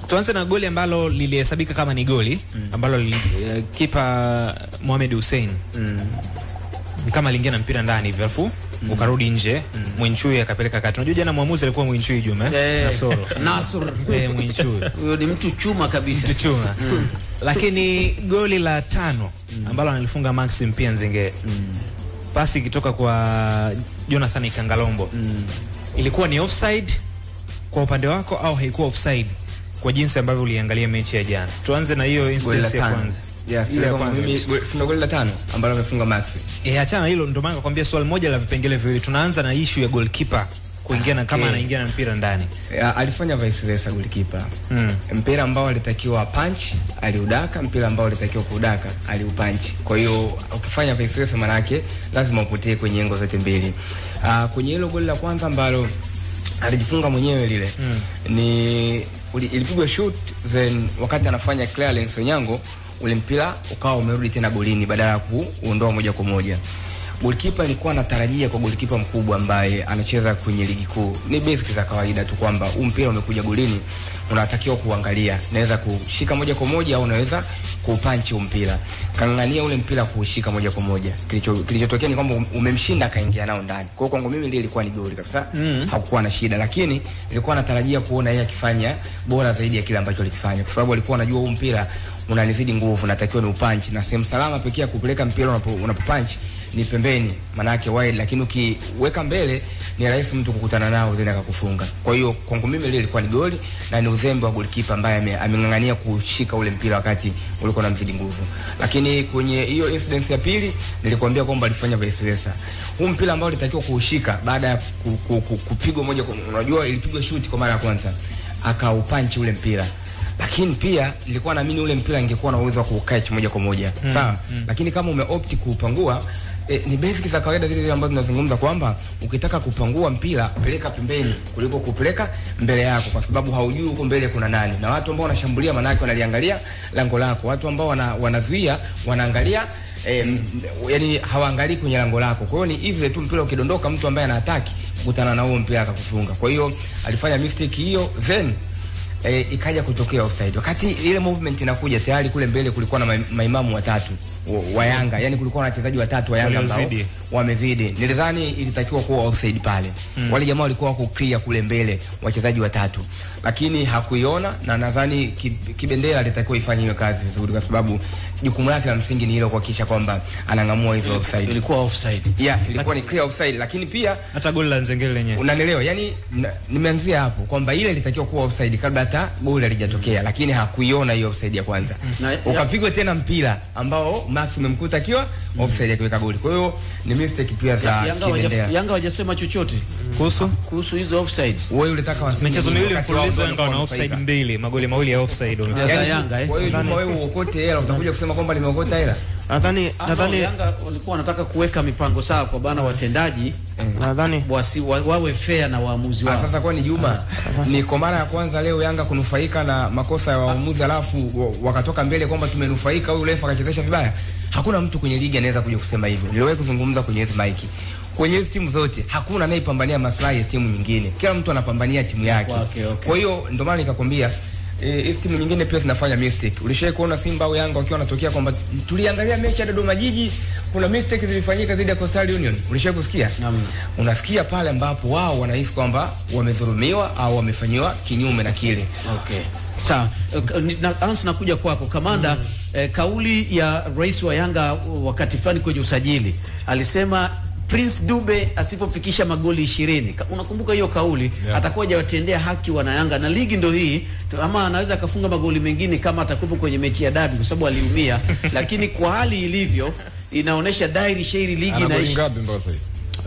Tuanze na goli ambalo lilihesabika kama ni goli ambalo kipa Mohamed Hussein kama aliingia na mpira ndani hivi alafu ukarudi nje. Mwinchui akapeleka kati. Unajua jana muamuzi alikuwa Mwinchui Juma Nasur Mwinchui huyo ni mtu chuma kabisa, mtu chuma. Lakini goli la 5 ambalo analifunga Maxim pia Nzenge, pasi ikitoka kwa Jonathan Kangalombo, ilikuwa ni offside kwa upande wako au haikuwa offside kwa jinsi ambavyo uliangalia mechi ya jana? Tuanze na hiyo instance ya kwanza. Yes, ile kwanza sina goli la 5 ambalo amefunga Maxi. Achana hilo, ndio maana nakwambia swali moja la vipengele viwili. Tunaanza na issue ya goalkeeper kuingia na kama anaingia na mpira ndani. Alifanya vice versa goalkeeper. Mpira ambao alitakiwa punch aliudaka, mpira ambao alitakiwa kudaka aliupunch. Kwa hiyo ukifanya vice versa maana yake lazima upotee kwenye engo zote mbili. Kwenye hilo goli la kwanza ambalo alijifunga mwenyewe lile ni ilipigwa shoot, then wakati anafanya clearance Onyango ule mpira ukawa umerudi tena golini badala ya kuondoa moja kwa moja. Goalkeeper alikuwa anatarajia kwa goalkeeper mkubwa ambaye anacheza kwenye ligi kuu, ni basic za kawaida tu kwamba mpira umekuja golini, unatakiwa kuangalia naweza kushika moja kwa moja au unaweza kupunch mpira. Kangania ule mpira kuushika moja kwa moja. Kilichotokea ni kwamba umemshinda akaingia nao ndani. Kwa hiyo kwangu mimi ndio ilikuwa ni goli kabisa. Hakukuwa na shida, lakini nilikuwa natarajia kuona yeye akifanya bora zaidi ya kile ambacho alikifanya, kwa sababu alikuwa anajua huu mpira unanizidi nguvu, natakiwa ni upunch, na sehemu salama pekee ya kupeleka mpira unapopunch ni pembeni, maana yake wide, lakini ukiweka mbele ni rahisi mtu kukutana nao tena akakufunga. Kwa hiyo kwangu mimi ile ilikuwa ni goli na ni uzembe wa goalkeeper ambaye amengangania kushika ule mpira wakati ulikuwa unamzidi nguvu. Lakini kwenye hiyo incident ya pili nilikwambia kwamba alifanya vice versa. Huu mpira ambao alitakiwa kuushika baada ya kupigwa moja kwa, unajua ilipigwa shoot kwa mara ya kwanza, akaupunch ule mpira. Lakini pia nilikuwa naamini ule mpira ingekuwa na uwezo wa kucatch moja kwa moja. Sawa? Lakini kama umeopti kupangua, ni basic za kawaida zile ambazo tunazungumza kwamba ukitaka kupangua mpira peleka pembeni kuliko kupeleka mbele yako, kwa sababu haujui huko mbele kuna nani, na watu ambao wanashambulia maana yake wanaliangalia lango lako, watu ambao wanazuia wanaangalia yani hawaangalii kwenye lango lako. Kwa hiyo ni hivi tu mpira ukidondoka mtu ambaye anataki kukutana na huo mpira akakufunga. Kwa hiyo alifanya mistake hiyo, then ikaja kutokea offside. Wakati ile movement inakuja tayari kule mbele kulikuwa na maimamu watatu wa Yanga, yani kulikuwa na wachezaji watatu wa Yanga ambao wamezidi. Nilidhani ilitakiwa kuwa offside pale. Wale jamaa walikuwa wako clear kule mbele wachezaji watatu, lakini hakuiona, na nadhani Kibendera alitakiwa ifanye hiyo kazi vizuri, kwa sababu jukumu lake la msingi ni hilo, kuhakikisha kwamba anangamua hizo offside. Ilikuwa offside. Yes, ilikuwa ni clear offside, lakini pia hata goli la Nzengeli lenyewe. Unanielewa? Yani nimeanzia hapo kwamba ile ilitakiwa kuwa offside kabla hata goli halijatokea, lakini hakuiona hiyo offside ya kwanza. Ukapigwa tena mpira ambao Maximum mkuta akiwa offside akiweka goli. Kwa hiyo ni mistake pia za Kibendera. Yanga hawajasema chochote kuhusu hizo offsides. Wewe unataka waseme michezo miwili mfululizo Yanga wana offside mbili, magoli mawili ya offside Yanga. Kwa hiyo Juma wewe uokote hela, utakuja kusema kwamba nimeokota hela. Nadhani Yanga walikuwa wanataka kuweka mipango sawa kwa bana watendaji, nadhani wawe fair na waamuzi wao. Sasa kwa ni Juma ni kwa mara ya kwanza leo Yanga kunufaika na makosa ya waamuzi, alafu wakatoka mbele kwamba tumenufaika, huyu refa akachezesha vibaya. Hakuna mtu kwenye ligi anaweza kuja kusema hivyo. Niliwahi kuzungumza kwenye hizo mic. Kwenye hizo timu zote hakuna anayepambania maslahi ya timu nyingine. Kila mtu anapambania timu yake. Okay. Kwa hiyo ndio maana nikakwambia hizi timu nyingine pia zinafanya mistake. Ulishawahi kuona Simba au Yanga wakiwa wanatokea kwamba tuliangalia mechi ya Dodoma Jiji kuna mistake zilifanyika dhidi ya Coastal Union? Ulishawahi kusikia? Unafikia pale ambapo wao wanahisi kwamba wamedhulumiwa au wamefanywa kinyume na kile. Okay. Sawa. Hans nakuja kwako kamanda. Kauli ya rais wa Yanga wakati fulani kwenye usajili alisema Prince Dube asipofikisha magoli 20. Unakumbuka hiyo kauli? Atakuwa hajawatendea haki wana Yanga, na ligi ndio hii, ama anaweza akafunga magoli mengine kama atakuwa kwenye mechi ya dabi kwa sababu aliumia. Lakini kwa hali ilivyo inaonesha dairi shairi ligi inaisha.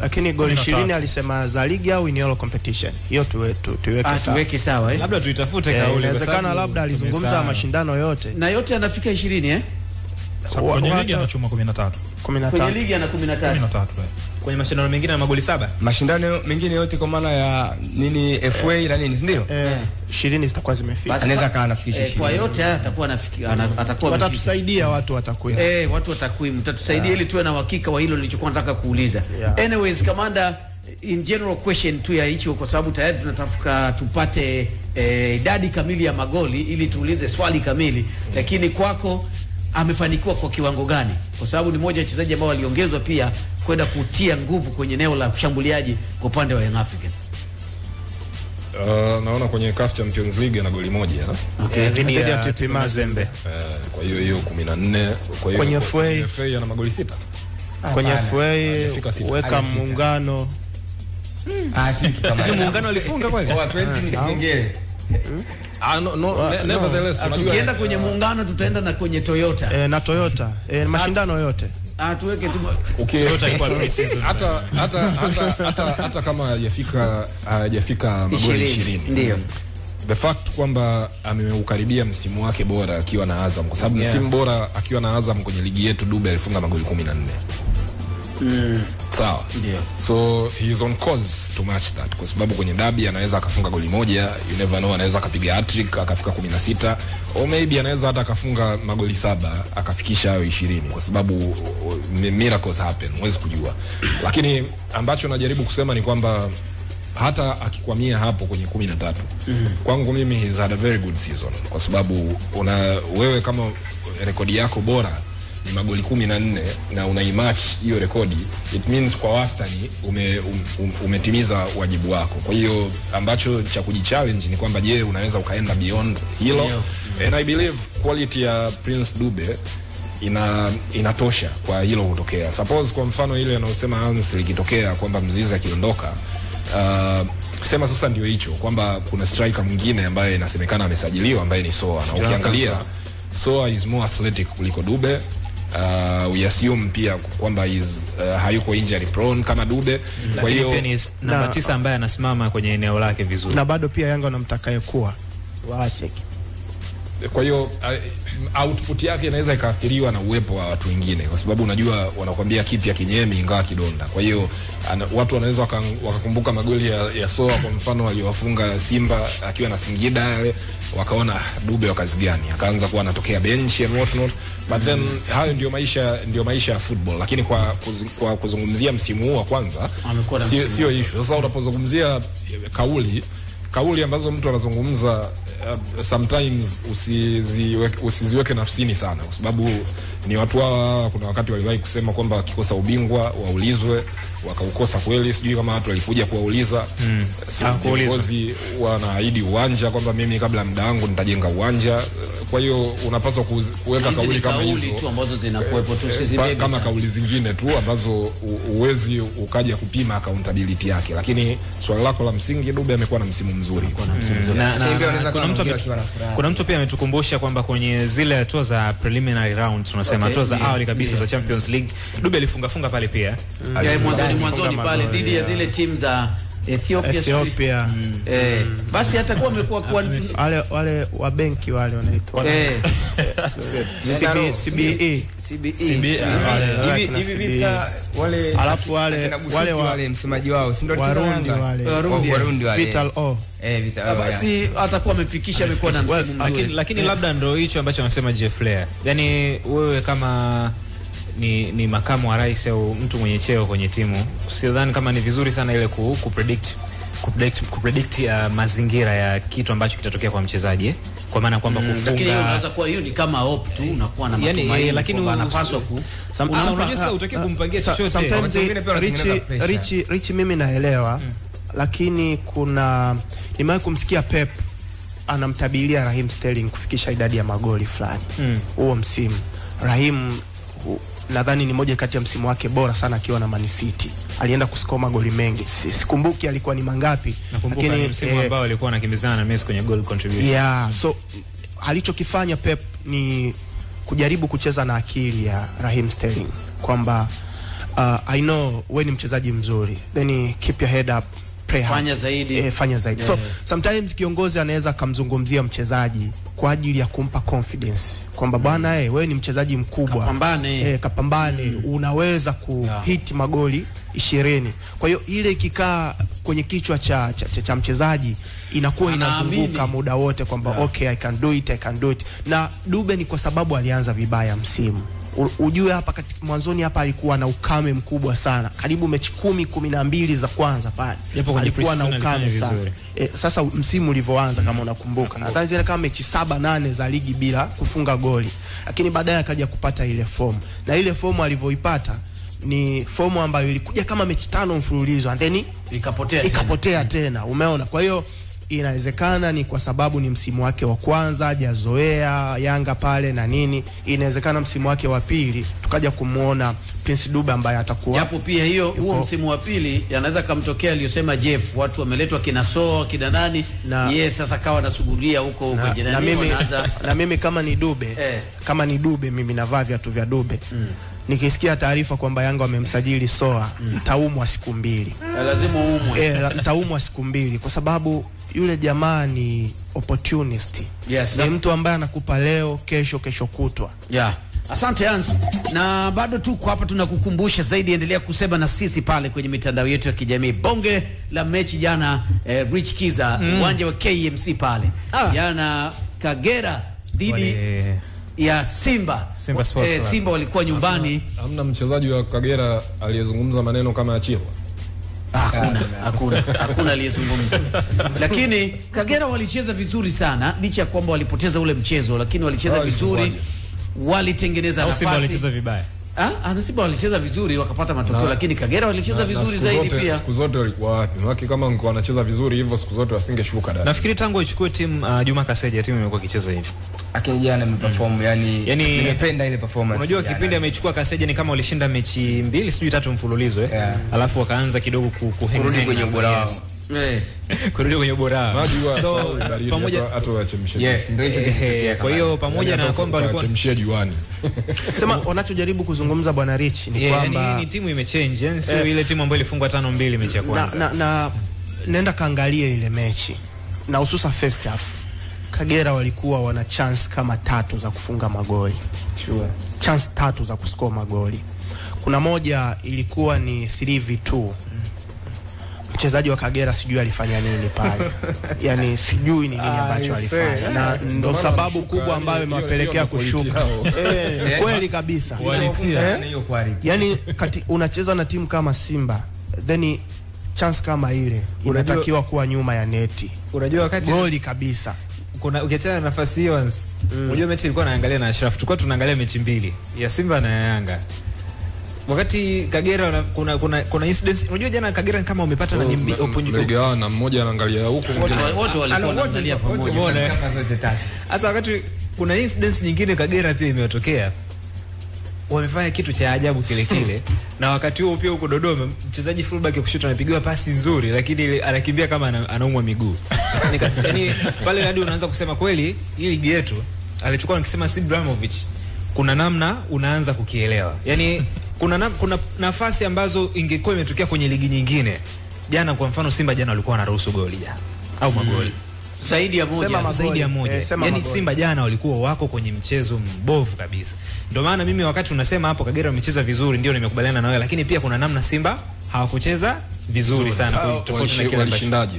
Lakini goli 20 alisema za ligi au in all competition. Hiyo tuweke sawa. Labda tuitafute kauli, inawezekana labda alizungumza mashindano yote. Na yote anafika 20 Kwenye ligi anachuma 15. Kwenye ligi ana 13. Kwenye mashindano mengine na magoli 7. Mashindano mengine yote kwa maana ya nini FA na nini, ndio? 20 zitakuwa zimefika. Anaweza kaa anafikisha 20. Kwa yote atakuwa anafikia, atakuwa watatusaidia watu wa takwimu. Watu wa takwimu mtatusaidia ili tuwe na uhakika wa hilo nilichokuwa nataka kuuliza. Anyways, Commander, in general question tu ya hicho, kwa sababu tayari tunatafuta tupate idadi kamili ya magoli ili tuulize swali kamili, lakini kwako amefanikiwa kwa kiwango gani? Kwa sababu ni mmoja wa wachezaji ambao waliongezwa pia kwenda kutia nguvu kwenye eneo la kushambuliaji kwa upande wa Young Africans. Naona kwenye CAF Champions League na goli moja. Okay, dhidi ya TP Mazembe. Kwa hiyo 14. Kwa hiyo kwenye FA ana magoli 6. Kwenye FA weka Muungano. Muungano alifunga kweli? 20 ni kipengele. Nevertheless, tukienda kwenye Muungano tutaenda na kwenye Toyota. Na Toyota. Mashindano yote. Tuweke tu Toyota ilikuwa pre-season. Hata kama hajafika magoli 20. Ndio. The fact kwamba ameukaribia msimu wake bora akiwa na Azam, kwa sababu msimu bora akiwa na Azam kwenye ligi yetu Dube alifunga magoli 14. Sawa. Ndio. So he is on course to match that, kwa sababu kwenye derby anaweza akafunga goli moja, you never know, anaweza akapiga hat-trick akafika 16, or maybe anaweza hata akafunga magoli 7 akafikisha hayo 20, kwa sababu miracles happen, huwezi kujua. Lakini ambacho najaribu kusema ni kwamba hata akikwamia hapo kwenye 13, kwangu mimi he's had a very good season, kwa sababu wewe kama rekodi yako bora ni magoli 14 na unaimatch hiyo rekodi, it means kwa wastani umetimiza wajibu wako. Kwa hiyo ambacho cha kujichallenge ni kwamba je, unaweza ukaenda beyond hilo? And I believe quality ya Prince Dube inatosha kwa hilo kutokea. Suppose kwa mfano ile anayosema Hans likitokea kwamba Mzize akiondoka, sema sasa ndio hicho kwamba kuna striker mwingine ambaye inasemekana amesajiliwa ambaye ni Soa, na ukiangalia Soa is more athletic kuliko Dube. We assume pia kwamba hayuko injury prone kama Dube. Kwa hiyo ni namba 9 ambaye anasimama kwenye eneo lake vizuri, na bado pia Yanga wanamtakaye kuwa Waseki. Kwa hiyo output yake inaweza ikaathiriwa na uwepo wa watu wengine, kwa sababu unajua wanakuambia kipya kinyemi ingawa kidonda. Kwa hiyo watu wanaweza wakakumbuka magoli ya Soa kwa mfano aliyowafunga Simba akiwa na Singida yale, wakaona Dube wa kazi gani, akaanza kuwa anatokea bench and what not. But then hayo ndio maisha ya football. Lakini kwa kuzungumzia msimu huu wa kwanza sio issue. Sasa unapozungumzia kauli ambazo mtu anazungumza, sometimes usiziweke nafsini sana, kwa sababu ni watu hawa. Kuna wakati waliwahi kusema kwamba wakikosa ubingwa waulizwe, wakaukosa kweli. Sijui kama watu walikuja kuwauliza. Viongozi wanaahidi uwanja kwamba mimi kabla muda wangu nitajenga uwanja. Kwa hiyo unapaswa kuweka kauli kama hizo tu ambazo zinakuwepo tu, sisi kama kauli zingine tu ambazo uwezi ukaja kupima accountability yake. Lakini swali lako la msingi, Dube amekuwa na msimu mzuri. Kuna mtu pia ametukumbusha kwamba kwenye zile hatua za preliminary rounds, tunasema hatua za awali kabisa za Champions League, Dube alifunga pale pia. Mwanzoni pale dhidi ya zile timu za Ethiopia. Basi atakuwa amekuwa wale wa benki wale wanaitwa CBE hivi vita wale, alafu wale msemaji wao si ndio Warundi wale Vital basi atakuwa amefikisha, amekuwa na msimu mzuri. Lakini labda ndio hicho ambacho anasema Jeff Lair. Yani wewe kama ni makamu wa rais au mtu mwenye cheo kwenye timu, sidhani kama ni vizuri sana ile kupredict mazingira ya kitu ambacho kitatokea kwa mchezaji, kwa maana kwamba kufunga. Lakini unaweza kuwa hiyo ni kama hope tu, unakuwa na matumaini, lakini anapaswa unajua sasa utaki kumpangia chochote. Rich mimi naelewa, lakini nimewahi kumsikia Pep anamtabilia Raheem Sterling kufikisha idadi ya magoli fulani huo msimu. Raheem nadhani ni moja kati ya msimu wake bora sana akiwa na Man City. Alienda kuscore magoli mengi. Sikumbuki alikuwa ni mangapi, lakini msimu ambao alikuwa anakimbizana na Messi kwenye goal contribution. So alichokifanya Pep ni kujaribu kucheza na akili ya Raheem Sterling kwamba I know wewe ni mchezaji mzuri, then keep your head up, fanya zaidi. So sometimes kiongozi anaweza kumzungumzia mchezaji kwa ajili ya kumpa confidence kwamba bwana wewe ni mchezaji mkubwa, kapambane, unaweza kuhit magoli 20. Kwa hiyo ile ikikaa kwenye kichwa cha mchezaji inakuwa inazunguka muda wote kwamba okay, I can do it. Na Dube ni kwa sababu alianza vibaya msimu. ujue hapa mwanzoni hapa alikuwa na ukame mkubwa sana, karibu mechi 10-12 za kwanza pale alikuwa na ukame sana. Sasa msimu ulivyoanza kama unakumbuka, nadhani zile kama mechi 7-8 za ligi bila kufunga goli, lakini baadaye akaja kupata ile fomu, na ile fomu alivyoipata ni fomu ambayo ilikuja kama mechi 5 mfululizo and then ikapotea tena. Umeona? Kwa hiyo inawezekana ni kwa sababu ni msimu wake wa kwanza, hajazoea Yanga pale na nini. Inawezekana msimu wake wa pili tukaja kumuona Prince Dube ambaye atakuwa, japo pia huo msimu wa pili yanaweza kumtokea aliyosema Jeff, watu wameletwa kina Soa kina nani na sasa kawa nasugulia huko na mimi kama ni Dube kama ni Dube mimi navaa viatu vya Dube. Nikisikia taarifa kwamba Yanga wamemsajili Soa, nitaumwa siku 2. Lazima uumwe. Nitaumwa siku 2 kwa sababu yule jamaa ni opportunist. Ni mtu ambaye anakupa leo, kesho kutwa. Asante Hans. Na bado tuko hapa tunakukumbusha zaidi, endelea kusema na sisi pale kwenye mitandao yetu ya kijamii. Bonge la mechi jana Rich Kiza uwanja wa KMC pale. Jana Kagera dhidi ya Simba Sports Simba walikuwa nyumbani. Hamna mchezaji wa Kagera aliyezungumza maneno kama ya Chilwa. Hakuna aliyezungumza. Lakini Kagera walicheza vizuri sana licha ya kwamba walipoteza ule mchezo, lakini walicheza vizuri, walitengeneza nafasi. Simba walicheza vibaya. Simba walicheza vizuri wakapata matokeo, lakini Kagera walicheza vizuri zaidi pia. Siku zote walikuwa wapi? Waki kama wangekuwa wanacheza vizuri hivyo siku zote wasingeshuka dada. Nafikiri tangu ichukue timu Juma Kaseja timu imekuwa ikicheza hivi. Lakini jana ameperform, yani nimependa ile performance. Unajua kipindi amechukua Kaseja ni kama walishinda mechi 2 sijui 3 mfululizo alafu wakaanza kidogo kurudi kwenye ubora wao. Kurudi kwenye ubora. So pamoja hata wachemshe. Ndio hicho. Kwa hiyo pamoja na kwamba walikuwa wachemshia juani. Sema wanachojaribu kuzungumza bwana Rich ni kwamba ni timu imechange, yani sio ile timu ambayo ilifungwa 5-2 mechi ya kwanza. Na nenda kaangalia ile mechi na hususa first half. Kagera walikuwa wana chance kama 3 za kufunga magoli. Chance 3 za kuscore magoli. Kuna moja ilikuwa ni 3v2. Mchezaji wa Kagera sijui alifanya nini pale. Yani sijui ni nini ambacho alifanya. Na ndo sababu kubwa ambayo imewapelekea kushuka. Kweli kabisa. Yani unacheza na timu kama Simba, then chance kama ile inatakiwa kuwa nyuma ya neti. Unajua wakati goli kabisa. Kuna ukiachana nafasi hiyo unajua mechi ilikuwa naangalia na Ashraf. Tulikuwa tunaangalia mechi 2 ya Simba na Yanga. Wakati Kagera kuna incidents, unajua jana Kagera kama umepata na nyimbi opponent na mmoja anaangalia huko, wote walikuwa wanaangalia pamoja. Hata wakati kuna incidents nyingine Kagera pia imetokea, wamefanya kitu cha ajabu kile na wakati huo pia huko Dodoma mchezaji fullback kushoto anapigiwa pasi nzuri, lakini anakimbia kama anaumwa miguu. Yani pale hadi unaanza kusema kweli hii ligi yetu alichukua nikisema Sibramovic, kuna namna unaanza kukielewa. Yani kuna nafasi ambazo ingekuwa imetokea kwenye ligi nyingine. Jana kwa mfano Simba jana walikuwa wanaruhusu goli jana au magoli zaidi ya moja. Yani Simba jana walikuwa wako kwenye mchezo mbovu kabisa. Ndio maana mimi wakati unasema hapo Kagera wamecheza vizuri, ndio nimekubaliana na wewe, lakini pia kuna namna Simba hawakucheza vizuri sana tofauti na kile walishindaje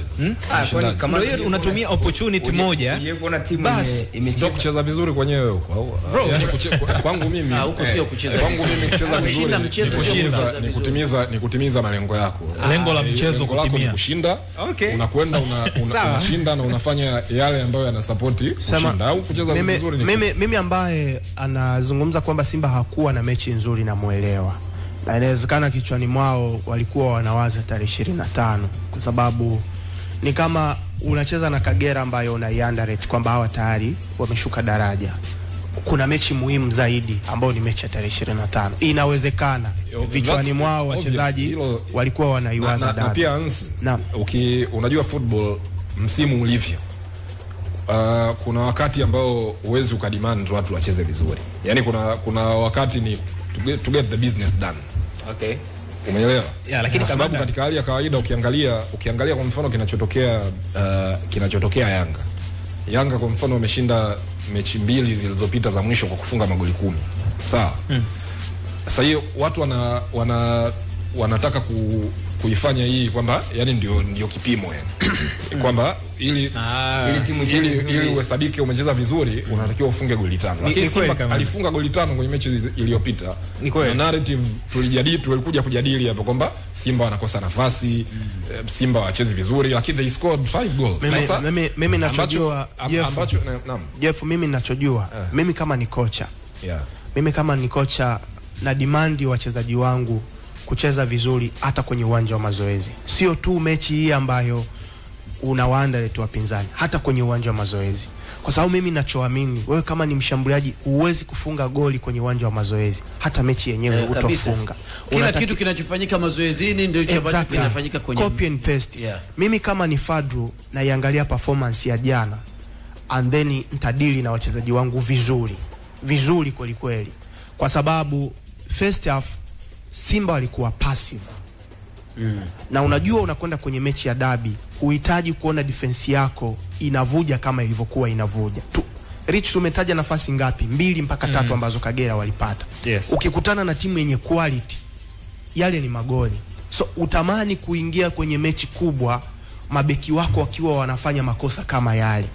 sasa. Kama hiyo unatumia opportunity moja basi imetoka kucheza vizuri kwenyewe huko. Kwangu mimi huko sio kucheza. Kwangu mimi kucheza vizuri ni kutimiza malengo yako. Lengo la mchezo kutimia. Kushinda. Unakwenda unashinda na unafanya yale ambayo yanasupport kushinda au kucheza vizuri ni. Mimi ambaye anazungumza kwamba Simba hakuwa na mechi nzuri na muelewa. Na inawezekana kichwani mwao walikuwa wanawaza tarehe 25 kwa sababu ni kama unacheza na Kagera ambayo unaiandarate kwamba hawa tayari wameshuka daraja. Kuna mechi muhimu zaidi ambayo ni mechi ya tarehe 25. Inawezekana vichwani mwao wachezaji walikuwa wanaiwaza daraja. Na pia unajua football msimu ulivyo. Kuna wakati ambao uwezi ukademand watu wacheze vizuri. Yani kuna wakati ni to get the business done. Umeelewa? Lakini sababu katika hali ya kawaida ukiangalia kwa mfano kinachotokea Yanga kwa mfano wameshinda mechi 2 zilizopita za mwisho kwa kufunga magoli 10. Sawa? Sasa hiyo watu wanataka kuifanya hii kwamba yani ndio kipimo yani kwamba ili timu ili uhesabike umecheza vizuri unatakiwa ufunge goli 5, lakini Simba alifunga goli 5 kwenye mechi iliyopita. Na narrative tulikuja kujadili hapo kwamba Simba wanakosa nafasi, Simba wachezi vizuri, lakini they scored 5 goals. Sasa mimi ninachojua Jeff, mimi ninachojua mimi kama ni kocha mimi kama ni kocha na demand wachezaji wangu kucheza vizuri hata kwenye uwanja wa mazoezi, sio tu mechi hii ambayo unawaanda letu wapinzani, hata kwenye uwanja wa mazoezi. Kwa sababu mimi ninachoamini, wewe kama ni mshambuliaji huwezi kufunga goli kwenye uwanja wa mazoezi, hata mechi yenyewe utofunga. Kila kitu kinachofanyika mazoezini ndio ambacho kinafanyika kwenye copy and paste. Mimi kama ni Fadru na iangalia performance ya jana, and then nitadili na wachezaji wangu vizuri kweli kweli, kwa sababu first half Simba walikuwa passive. Na unajua unakwenda kwenye mechi ya derby, uhitaji kuona defense yako inavuja kama ilivyokuwa inavuja. Rich, tumetaja nafasi ngapi? 2 mpaka 3 ambazo Kagera walipata. Ukikutana na timu yenye quality, yale ni magoli. So utamani kuingia kwenye mechi kubwa mabeki wako wakiwa wanafanya makosa kama yale.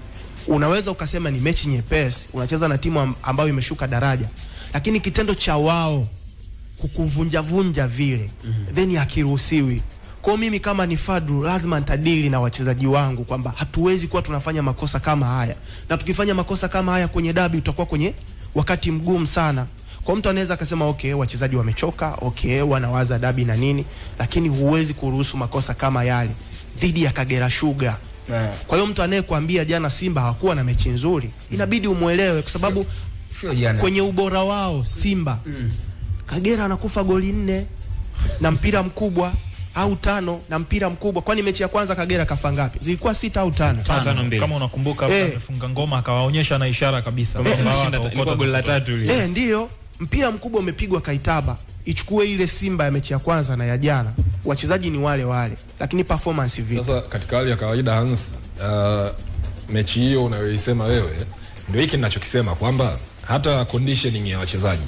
Unaweza ukasema ni mechi nyepesi, unacheza na timu ambayo imeshuka daraja, lakini kitendo cha wao kukuvunja vile then hakiruhusiwi. Kwa mimi kama ni Fadru lazima nitadili na wachezaji wangu kwamba hatuwezi kuwa tunafanya makosa kama haya, na tukifanya makosa kama haya kwenye dabi tutakuwa kwenye wakati mgumu sana. Kwa mtu anaweza akasema okay, wachezaji wamechoka, okay, wanawaza dabi na nini, lakini huwezi kuruhusu makosa kama yale dhidi ya Kagera Sugar. Kwa hiyo mtu anayekuambia jana Simba hawakuwa na mechi nzuri, inabidi umuelewe, kwa sababu kwenye ubora wao Simba Kagera anakufa goli 4 na mpira mkubwa, au 5 na mpira mkubwa. Kwani mechi ya kwanza Kagera kafa ngapi? Zilikuwa 6 au 5? Kama unakumbuka amefunga ngoma akawaonyesha na ishara kabisa kwamba ilikuwa goli la 3 ile. Ndio mpira mkubwa umepigwa Kaitaba. Ichukue ile Simba ya mechi ya kwanza na ya jana, wachezaji ni wale, lakini performance vipi? Sasa katika hali ya kawaida Hans, mechi hiyo unayoisema wewe ndio hiki ninachokisema kwamba hata conditioning ya wachezaji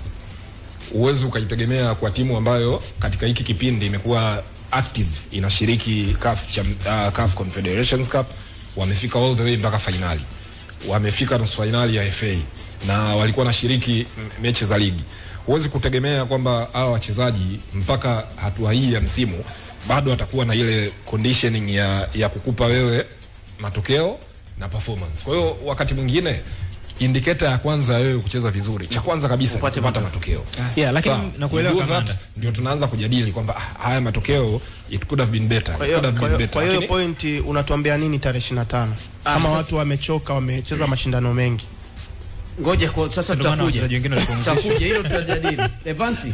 uwezo ukaitegemea kwa timu ambayo katika hiki kipindi imekuwa active, inashiriki CAF Confederations Cup, wamefika all the way mpaka finali, wamefika nusu finali ya FA na walikuwa wanashiriki mechi za ligi. Huwezi kutegemea kwamba hao wachezaji mpaka hatua hii ya msimu bado watakuwa na ile conditioning ya kukupa wewe matokeo na performance. Kwa hiyo wakati mwingine indicator ya kwanza wewe kucheza vizuri, cha kwanza kabisa kupata matokeo. Lakini nakuelewa kama ndio tunaanza kujadili kwamba haya matokeo it could have been better. Kwa hiyo point unatuambia nini tarehe 25? Kama watu wamechoka, wamecheza mashindano mengi. Ngoja kwa sasa tutakuja hilo tutajadili. Evansi,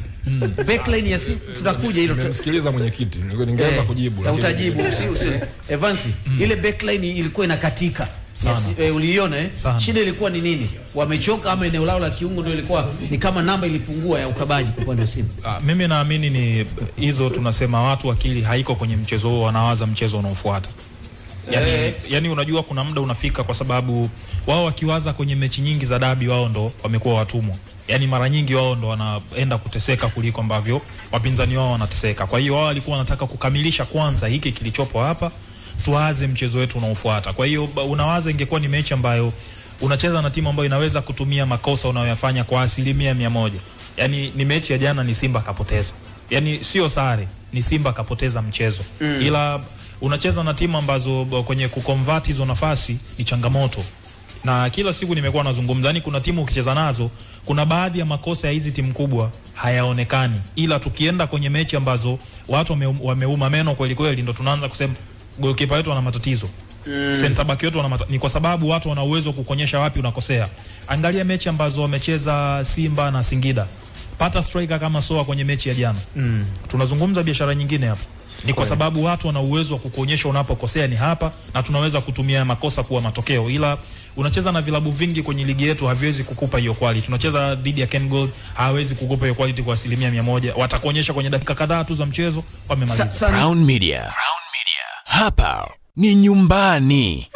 backline ya tutakuja hilo. Nimemsikiliza mwenyekiti, ningeweza kujibu lakini utajibu Evansi, ile backline ilikuwa inakatika. Uliona shida ilikuwa ni nini? Wamechoka ama eneo lao la kiungo ndio ilikuwa ni kama namba ilipungua ya ukabaji kwa upande wa Simba? Mimi naamini ni hizo, tunasema watu akili haiko kwenye mchezo huo, wanawaza mchezo unaofuata. Yani unajua kuna muda unafika, kwa sababu wao wakiwaza kwenye mechi nyingi za dabi wao ndo wamekuwa watumwa. Yani mara nyingi wao ndo wanaenda kuteseka kuliko ambavyo wapinzani wao wanateseka. Kwa hiyo wao walikuwa wanataka kukamilisha kwanza hiki kilichopo hapa, tuanze mchezo wetu unaofuata. Kwa hiyo unawaza ingekuwa ni mechi ambayo unacheza na timu ambayo inaweza kutumia makosa unayoyafanya kwa 100%. Yani ni mechi ya jana ni Simba kapoteza. Yani sio sare, ni Simba kapoteza mchezo. Ila unacheza na timu ambazo kwenye kuconvert hizo nafasi ni changamoto. Na kila siku nimekuwa nazungumza, yani kuna timu ukicheza nazo kuna baadhi ya makosa ya hizi timu kubwa hayaonekani, ila tukienda kwenye mechi ambazo watu wameuma meno kweli kweli ndo tunaanza kusema goalkeeper wetu ana matatizo, center back wetu ana ni kwa sababu watu wana uwezo kukuonyesha wapi unakosea. Angalia mechi ambazo wamecheza Simba na Singida, pata striker kama Soa kwenye mechi ya jana. Tunazungumza biashara nyingine hapa. Ni kwa sababu watu wana uwezo wa kukuonyesha unapokosea ni hapa, na tunaweza kutumia makosa kuwa matokeo. Ila unacheza na vilabu vingi kwenye ligi yetu haviwezi kukupa hiyo quality. Tunacheza dhidi ya Ken Gold, hawezi kukupa hiyo quality kwa 100%. Watakuonyesha kwenye dakika kadhaa tu za mchezo wamemaliza. Crown Media. Hapa ni nyumbani.